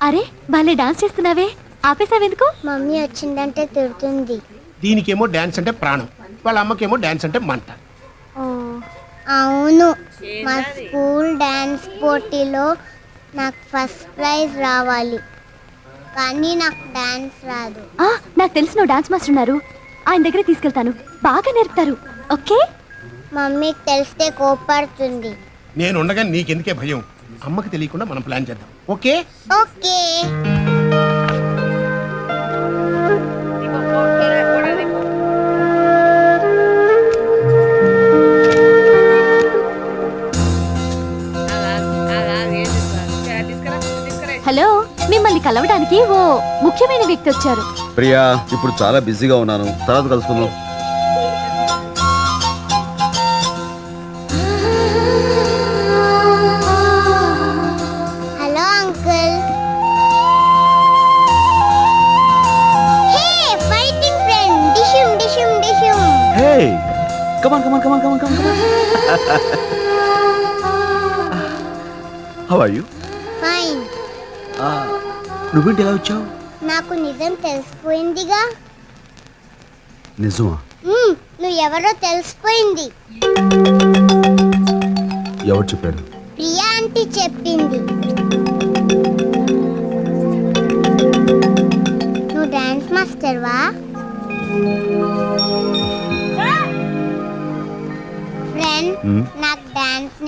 అరే భలే డాన్స్ చేస్తున్నావే, ఆపేసావెందుకు? మమ్మీ వచ్చిందంటే తిడుతుంది. దీనికేమో డాన్స్ అంటే ప్రాణం, వాళ్ళ అమ్మకేమో డాన్స్ అంటే మంట. అవును, మా స్కూల్ డాన్స్ పోటీలో నాకు ఫస్ట్ ప్రైజ్ రావాలి, కానీ నాకు డాన్స్ రాదు. నాకు తెలిసిన డాన్స్ మాస్టర్ ఉన్నారు, ఆయన దగ్గర తీసుకెళ్తాను, బాగా నేర్పుతారు. ఓకే? మమ్మీకి తెలిస్తే కోపడుతుంది. నేను ఉండగా నీకెందుకే భయం? అమ్మకి తెలియకుండా మనం ప్లాన్ చేద్దాం. Okay okay. హలో, మిమ్మల్ని కలవడానికి ఓ ముఖ్యమైన వ్యక్తి వచ్చారు. ప్రియా, ఇప్పుడు చాలా బిజీగా ఉన్నాను, తర్వాత కలుసుకుందాం. Hello uncle. Hey fighting friend, డిషుమ్ డిషుమ్ డిషుమ్. Hey, come on come on come on come on come on. How are you? Fine. నువ్వేంటి ఎలా వచ్చావు? నాకు నిజం తెలిసిపోయిందిగా. నిజమా? నువ్వు ఎవరో తెలిసిపోయింది. ఎవరు చెప్పారు? ప్రియా ఆంటీ చెప్పింది. నువ్వు డాన్స్ మాస్టర్వా? ఫ్రెండ్, నాకు డాన్స్